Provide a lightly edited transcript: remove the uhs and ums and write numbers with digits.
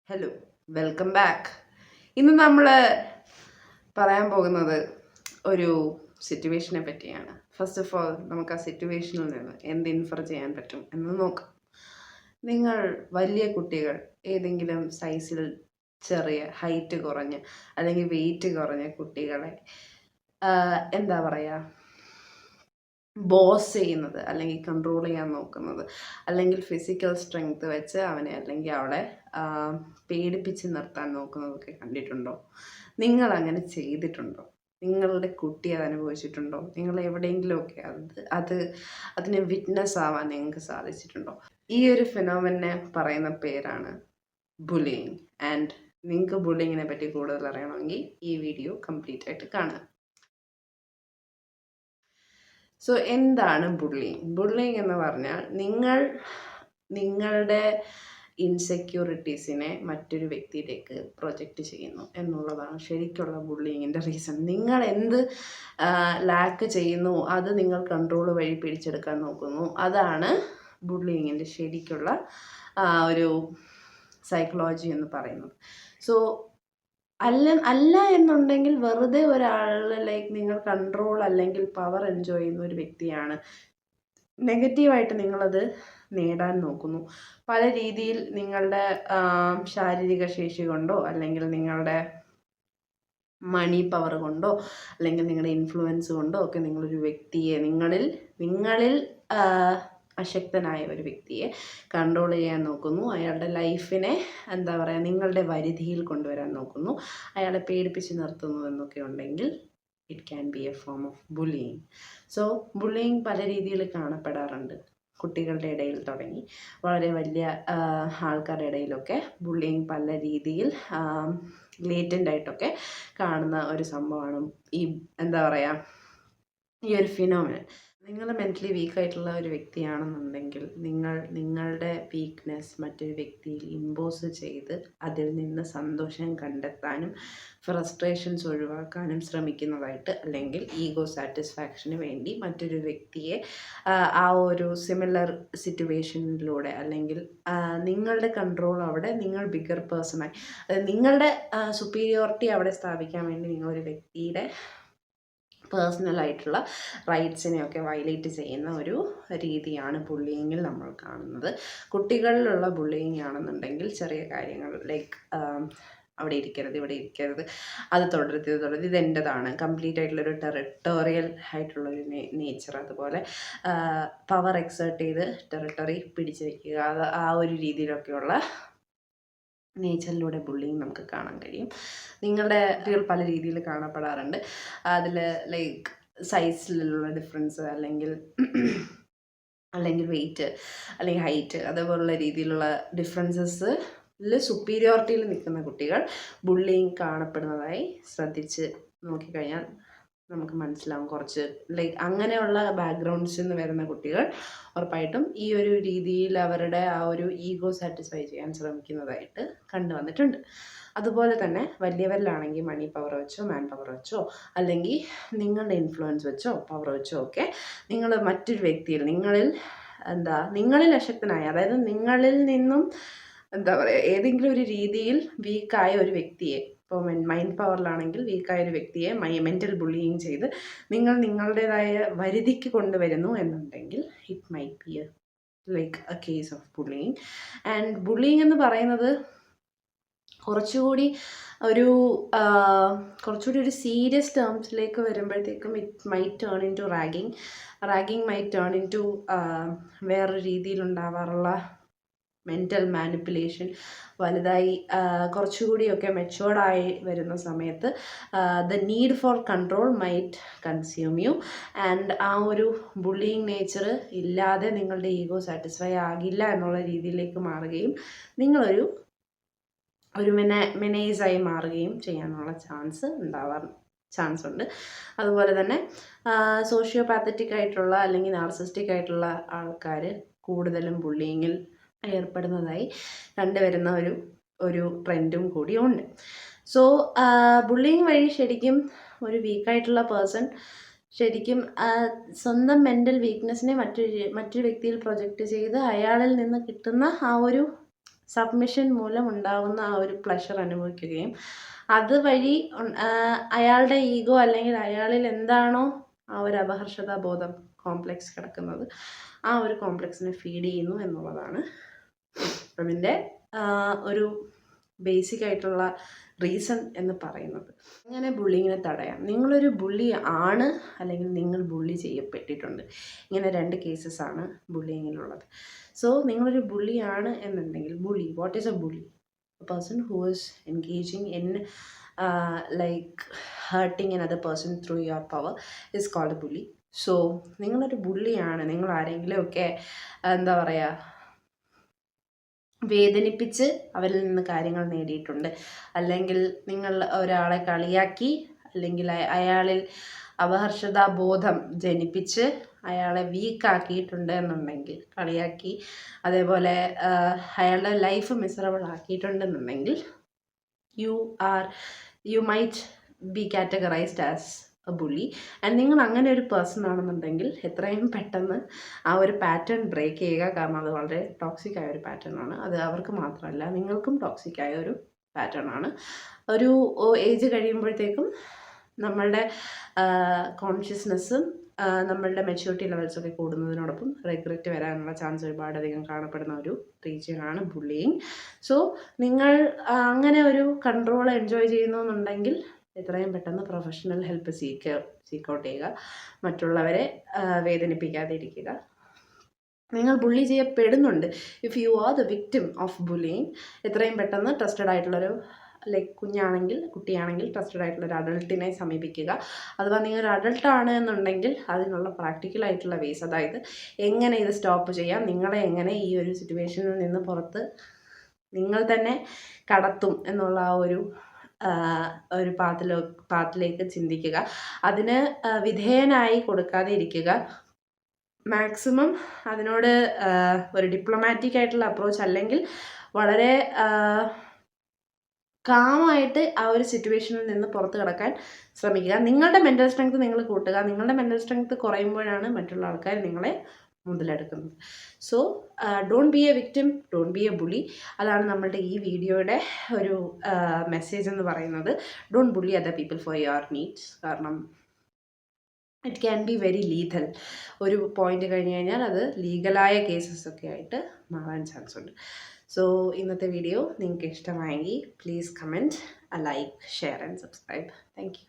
Hello, welcome back. ഇന്ന് നമ്മൾ പറയാൻ പോകുന്നത് ഒരു സിറ്റുവേഷനെ പറ്റിയാണ്. ഫസ്റ്റ് ഓഫ് ഓൾ നമുക്ക് ആ സിറ്റുവേഷനിൽ നിന്ന് എന്ത് ഇൻഫർ ചെയ്യാൻ പറ്റും എന്ന് നോക്കാം. നിങ്ങൾ വലിയ കുട്ടികൾ, ഏതെങ്കിലും സൈസിൽ ചെറിയ ഹൈറ്റ് കുറഞ്ഞ് അല്ലെങ്കിൽ വെയിറ്റ് കുറഞ്ഞ കുട്ടികളെ എന്താ പറയുക, ബോസ് ചെയ്യുന്നത് അല്ലെങ്കിൽ കൺട്രോൾ ചെയ്യാൻ നോക്കുന്നത്, അല്ലെങ്കിൽ ഫിസിക്കൽ സ്ട്രെങ്ത് വെച്ച് അവനെ അല്ലെങ്കിൽ അവളെ പേടിപ്പിച്ച് നിർത്താൻ നോക്കുന്നതൊക്കെ കണ്ടിട്ടുണ്ടോ? നിങ്ങൾ അങ്ങനെ ചെയ്തിട്ടുണ്ടോ? നിങ്ങളുടെ കുട്ടി അത് അനുഭവിച്ചിട്ടുണ്ടോ? നിങ്ങൾ എവിടെയെങ്കിലുമൊക്കെ അതിന് വിറ്റ്നസ് ആവാൻ നിങ്ങൾക്ക് സാധിച്ചിട്ടുണ്ടോ? ഈ ഒരു ഫിനോമിനെ പറയുന്ന പേരാണ് ബുള്ളിയിങ്. ആൻഡ് നിങ്ങൾക്ക് ബുള്ളിങ്ങിനെ പറ്റി കൂടുതൽ അറിയണമെങ്കിൽ ഈ വീഡിയോ കംപ്ലീറ്റ് ആയിട്ട് കാണുക. സോ എന്താണ് ബുള്ളിങ്? ബുള്ളിങ് എന്ന് പറഞ്ഞാൽ നിങ്ങളുടെ ഇൻസെക്യൂരിറ്റീസിനെ മറ്റൊരു വ്യക്തിയിലേക്ക് പ്രൊജക്റ്റ് ചെയ്യുന്നു എന്നുള്ളതാണ് ശരിക്കുള്ള ബുള്ളിങ്ങിൻ്റെ റീസൺ. നിങ്ങൾ എന്ത് ലാക്ക് ചെയ്യുന്നു അത് നിങ്ങൾ കൺട്രോൾ വഴി പിടിച്ചെടുക്കാൻ നോക്കുന്നു. അതാണ് ബുള്ളിങ്ങിൻ്റെ ശരിക്കുള്ള ഒരു സൈക്കോളജി എന്ന് പറയുന്നത്. സോ അല്ല എന്നുണ്ടെങ്കിൽ വെറുതെ ഒരാളിലേക്ക് നിങ്ങൾ കൺട്രോൾ അല്ലെങ്കിൽ പവർ എൻജോയ് ചെയ്യുന്ന ഒരു വ്യക്തിയാണ്. നെഗറ്റീവായിട്ട് നിങ്ങളത് നേടാൻ നോക്കുന്നു. പല രീതിയിൽ നിങ്ങളുടെ ശാരീരിക ശേഷി കൊണ്ടോ അല്ലെങ്കിൽ നിങ്ങളുടെ മണി പവർ കൊണ്ടോ അല്ലെങ്കിൽ നിങ്ങളുടെ ഇൻഫ്ലുവൻസ് കൊണ്ടോ ഒക്കെ നിങ്ങളൊരു വ്യക്തിയെ നിങ്ങളിൽ അശക്തനായ ഒരു വ്യക്തിയെ കൺട്രോൾ ചെയ്യാൻ നോക്കുന്നു. അയാളുടെ ലൈഫിനെ എന്താ പറയുക, നിങ്ങളുടെ പരിധിയിൽ കൊണ്ടുവരാൻ നോക്കുന്നു. അയാളെ പേടിപ്പിച്ച് നിർത്തുന്നു എന്നൊക്കെ ഉണ്ടെങ്കിൽ it can B A form of bullying. So bullying പല രീതിയിൽ കാണപ്പെടാറുണ്ട്. കുട്ടികളുടെ ഇടയിൽ തുടങ്ങി വളരെ വലിയ ആൾക്കാരുടെ ഇടയിലൊക്കെ ബുള്ളിയിങ് പല രീതിയിൽ ലേറ്റൻ്റ് ആയിട്ടൊക്കെ കാണുന്ന ഒരു സംഭവമാണ് ഈ എന്താ പറയുക, ഈ ഒരു ഫിനോമിനൻ. നിങ്ങൾ മെൻ്റലി വീക്കായിട്ടുള്ള ഒരു വ്യക്തിയാണെന്നുണ്ടെങ്കിൽ നിങ്ങളുടെ വീക്ക്നെസ് മറ്റൊരു വ്യക്തിയിൽ ഇമ്പോസ് ചെയ്ത് അതിൽ നിന്ന് സന്തോഷം കണ്ടെത്താനും ഫ്രസ്ട്രേഷൻസ് ഒഴിവാക്കാനും ശ്രമിക്കുന്നതായിട്ട്, അല്ലെങ്കിൽ ഈഗോ സാറ്റിസ്ഫാക്ഷന് വേണ്ടി മറ്റൊരു വ്യക്തിയെ ആ ഒരു സിമിലർ സിറ്റുവേഷനിലൂടെ അല്ലെങ്കിൽ നിങ്ങളുടെ കൺട്രോൾ അവിടെ നിങ്ങൾ ബിഗർ പേഴ്സണായി, അതായത് നിങ്ങളുടെ സുപ്പീരിയോറിറ്റി അവിടെ സ്ഥാപിക്കാൻ വേണ്ടി നിങ്ങളൊരു വ്യക്തിയുടെ പേഴ്സണലായിട്ടുള്ള റൈറ്റ്സിനെയൊക്കെ വയലേറ്റ് ചെയ്യുന്ന ഒരു രീതിയാണ് ബുള്ളിയിങ്ങിൽ നമ്മൾ കാണുന്നത്. കുട്ടികളിലുള്ള ബുള്ളിയിങ് ആണെന്നുണ്ടെങ്കിൽ ചെറിയ കാര്യങ്ങൾ ലൈക്ക് അവിടെ ഇരിക്കരുത്, ഇവിടെ ഇരിക്കരുത്, അത് തുടരുത്, ഇതെൻ്റെതാണ്, കംപ്ലീറ്റ് ആയിട്ടുള്ളൊരു ടെറിട്ടോറിയൽ ആയിട്ടുള്ളൊരു നേച്ചർ, അതുപോലെ പവർ എക്സേർട്ട് ചെയ്ത് ടെറിട്ടറി പിടിച്ചു വയ്ക്കുക, അത് ആ ഒരു രീതിയിലൊക്കെയുള്ള നേച്ചറിലൂടെ ബുള്ളിങ് നമുക്ക് കാണാൻ കഴിയും. നിങ്ങളുടെ കുട്ടികൾ പല രീതിയിൽ കാണപ്പെടാറുണ്ട്. അതിൽ ലൈക്ക് സൈസിലുള്ള ഡിഫറൻസ് അല്ലെങ്കിൽ വെയിറ്റ് അല്ലെങ്കിൽ ഹൈറ്റ് അതേപോലുള്ള രീതിയിലുള്ള ഡിഫറൻസസിൽ സുപ്പീരിയോറിറ്റിയിൽ നിൽക്കുന്ന കുട്ടികൾ ബുള്ളിങ് കാണപ്പെടുന്നതായി ശ്രദ്ധിച്ച് നോക്കിക്കഴിഞ്ഞാൽ നമുക്ക് മനസ്സിലാവും. കുറച്ച് ലൈക്ക് അങ്ങനെയുള്ള ബാക്ക്ഗ്രൗണ്ട്സിൽ നിന്ന് വരുന്ന കുട്ടികൾ ഉറപ്പായിട്ടും ഈ ഒരു രീതിയിൽ അവരുടെ ആ ഒരു ഈഗോ സാറ്റിസ്ഫൈ ചെയ്യാൻ ശ്രമിക്കുന്നതായിട്ട് കണ്ടുവന്നിട്ടുണ്ട്. അതുപോലെ തന്നെ വലിയവരിലാണെങ്കിൽ മണി പവർ വെച്ചോ മാൻ പവർ വെച്ചോ അല്ലെങ്കിൽ നിങ്ങളുടെ ഇൻഫ്ലുവൻസ് വെച്ചോ പവർ വെച്ചോ ഒക്കെ നിങ്ങൾ മറ്റൊരു വ്യക്തിയിൽ നിങ്ങളിൽ അശക്തനായ, അതായത് നിങ്ങളിൽ നിന്നും എന്താ പറയുക, ഏതെങ്കിലും ഒരു രീതിയിൽ വീക്കായ ഒരു വ്യക്തിയെ, ഇപ്പോൾ മൈൻഡ് പവറിലാണെങ്കിൽ വീക്കായ ഒരു വ്യക്തിയെ മെൻ്റൽ ബുള്ളിയിങ് ചെയ്ത് നിങ്ങളുടേതായ പരിധിക്ക് കൊണ്ടുവരുന്നു എന്നുണ്ടെങ്കിൽ it might be like a case of bullying. And bullying എന്ന് പറയുന്നത് കുറച്ചുകൂടി ഒരു സീരിയസ് ടേംസിലേക്ക് വരുമ്പോഴത്തേക്കും it might turn into ragging might turn into വേറൊരു രീതിയിലുണ്ടാവാറുള്ള മെൻ്റൽ മാനിപ്പുലേഷൻ. വലുതായി കുറച്ചുകൂടിയൊക്കെ മെച്ചുവേർഡായി വരുന്ന സമയത്ത് the need for control might consume you. And ആ ഒരു ബുള്ളിയിങ് നേച്ചർ ഇല്ലാതെ നിങ്ങളുടെ ഈഗോ സാറ്റിസ്ഫൈ ആകില്ല എന്നുള്ള രീതിയിലേക്ക് മാറുകയും നിങ്ങളൊരു മെനേസായി മാറുകയും ചെയ്യാനുള്ള ചാൻസ് ഉണ്ട്. അതുപോലെ തന്നെ സോഷ്യോപാത്തറ്റിക് ആയിട്ടുള്ള അല്ലെങ്കിൽ നാർസിസ്റ്റിക് ആയിട്ടുള്ള ആൾക്കാർ കൂടുതലും ബുള്ളിയിങ്ങിൽ ഏർപ്പെടുന്നതായി കണ്ടുവരുന്ന ഒരു ട്രെൻഡും കൂടി ഉണ്ട്. സോ ബുള്ളിയിങ് വഴി ശരിക്കും ഒരു വീക്കായിട്ടുള്ള പേഴ്സൺ ശരിക്കും സ്വന്തം മെൻ്റൽ വീക്ക്നെസ്സിനെ മറ്റൊരു വ്യക്തിയിൽ പ്രൊജക്റ്റ് ചെയ്ത് അയാളിൽ നിന്ന് കിട്ടുന്ന ആ ഒരു സബ്മിഷൻ മൂലം ഉണ്ടാകുന്ന ആ ഒരു പ്ലഷർ അനുഭവിക്കുകയും അതുവഴി അയാളുടെ ഈഗോ അല്ലെങ്കിൽ അയാളിൽ എന്താണോ ആ ഒരു അപഹർഷതാബോധം കോംപ്ലക്സ് കിടക്കുന്നത് ആ ഒരു കോംപ്ലക്സിനെ ഫീഡ് ചെയ്യുന്നു എന്നുള്ളതാണ് അതിൻ്റെ ഒരു ബേസിക് ആയിട്ടുള്ള റീസൺ എന്ന് പറയുന്നത്. അങ്ങനെ ബുള്ളിങ്ങിനെ തടയാം. നിങ്ങളൊരു ബുള്ളി ആണ് അല്ലെങ്കിൽ നിങ്ങൾ ബുള്ളി ചെയ്യപ്പെട്ടിട്ടുണ്ട്. ഇങ്ങനെ 2 കേസസാണ് ബുള്ളിങ്ങിലുള്ളത്. സോ നിങ്ങളൊരു ബുള്ളി ആണ് എന്നുണ്ടെങ്കിൽ bully, what is a bully? A person who is engaging in like hurting another person through your power is called a bully. So നിങ്ങളൊരു ബുള്ളിയാണ്, നിങ്ങൾ ആരെങ്കിലുമൊക്കെ എന്താ പറയുക വേദനിപ്പിച്ച് അവരിൽ നിന്ന് കാര്യങ്ങൾ നേടിയിട്ടുണ്ട്, അല്ലെങ്കിൽ നിങ്ങൾ ഒരാളെ കളിയാക്കി അല്ലെങ്കിൽ അയാളിൽ അപഹർഷതാബോധം ജനിപ്പിച്ച് അയാളെ വീക്കാക്കിയിട്ടുണ്ട് എന്നുണ്ടെങ്കിൽ, കളിയാക്കി അതേപോലെ അയാളുടെ ലൈഫ് മിസറബിൾ ആക്കിയിട്ടുണ്ടെന്നുണ്ടെങ്കിൽ you might be categorized as a bully. And നിങ്ങൾ അങ്ങനെ ഒരു പേഴ്സൺ ആണെന്നുണ്ടെങ്കിൽ എത്രയും പെട്ടെന്ന് ആ ഒരു പാറ്റേൺ ബ്രേക്ക് ചെയ്യുക. കാരണം അത് വളരെ ടോക്സിക് ആയ ഒരു പാറ്റേൺ ആണ്. അത് അവർക്ക് മാത്രമല്ല നിങ്ങൾക്കും ടോക്സിക് ആയ ഒരു പാറ്റേൺ ആണ്. ഒരു ഏജ് കഴിയുമ്പോഴത്തേക്കും നമ്മളുടെ കോൺഷ്യസ്നെസ്സും നമ്മളുടെ മെച്യൂരിറ്റി ലെവൽസൊക്കെ കൂടുന്നതിനോടൊപ്പം റിഗ്രറ്റ് വരാനുള്ള ചാൻസ് ഒരുപാടധികം കാണപ്പെടുന്ന ഒരു റീജിയനാണ് ബുള്ളിയിങ്. സോ നിങ്ങൾ അങ്ങനെ ഒരു കൺട്രോൾ എൻജോയ് ചെയ്യുന്നു എന്നുണ്ടെങ്കിൽ എത്രയും പെട്ടെന്ന് പ്രൊഫഷണൽ ഹെൽപ്പ് സീക്ക് ഔട്ട് ചെയ്യുക. മറ്റുള്ളവരെ വേദനിപ്പിക്കാതെ ഇരിക്കുക. നിങ്ങൾ ബുള്ളി ചെയ്യപ്പെടുന്നുണ്ട്, if you are the victim of bullying, എത്രയും പെട്ടെന്ന് ട്രസ്റ്റഡ് ആയിട്ടുള്ളൊരു ലൈക്ക് കുട്ടിയാണെങ്കിൽ ട്രസ്റ്റഡ് ആയിട്ടുള്ളൊരു അഡൾട്ടിനെ സമീപിക്കുക. അഥവാ നിങ്ങൾ ഒരു അഡൾട്ടാണ് എന്നുണ്ടെങ്കിൽ അതിനുള്ള പ്രാക്ടിക്കലായിട്ടുള്ള വേസ്, അതായത് എങ്ങനെ ഇത് സ്റ്റോപ്പ് ചെയ്യാം, നിങ്ങളെ എങ്ങനെ ഈ ഒരു സിറ്റുവേഷനിൽ നിന്ന് പുറത്ത് നിങ്ങൾ തന്നെ കടത്തും എന്നുള്ള ആ ഒരു പാത്തിലേക്ക് ചിന്തിക്കുക. അതിന് വിധേയനായി കൊടുക്കാതെ ഇരിക്കുക. മാക്സിമം അതിനോട് ഒരു ഡിപ്ലോമാറ്റിക് ആയിട്ടുള്ള അപ്രോച്ച് അല്ലെങ്കിൽ വളരെ കാമായിട്ട് ആ ഒരു സിറ്റുവേഷനിൽ നിന്ന് പുറത്ത് കടക്കാൻ ശ്രമിക്കുക. നിങ്ങളുടെ മെൻ്റൽ സ്ട്രെങ്ത് നിങ്ങൾ കൂട്ടുക. നിങ്ങളുടെ മെൻ്റൽ സ്ട്രെങ്ത് കുറയുമ്പോഴാണ് മറ്റുള്ള ആൾക്കാർ നിങ്ങളെ മുതലെടുക്കുന്നത്. So don't be a victim, don't be a bully. അതാണ് നമ്മളുടെ ഈ വീഡിയോയുടെ ഒരു മെസ്സേജ് എന്ന് പറയുന്നത്. Don't bully other people for your needs. കാരണം it can be very lethal. ഒരു പോയിന്റ് കഴിഞ്ഞ് കഴിഞ്ഞാൽ അത് ലീഗലായ കേസസ് ഒക്കെ ആയിട്ട് മാറാൻ ചാൻസ് ഉണ്ട്. സോ ഇന്നത്തെ വീഡിയോ നിങ്ങൾക്ക് ഇഷ്ടമായെങ്കിൽ please comment, like, share and subscribe. Thank you.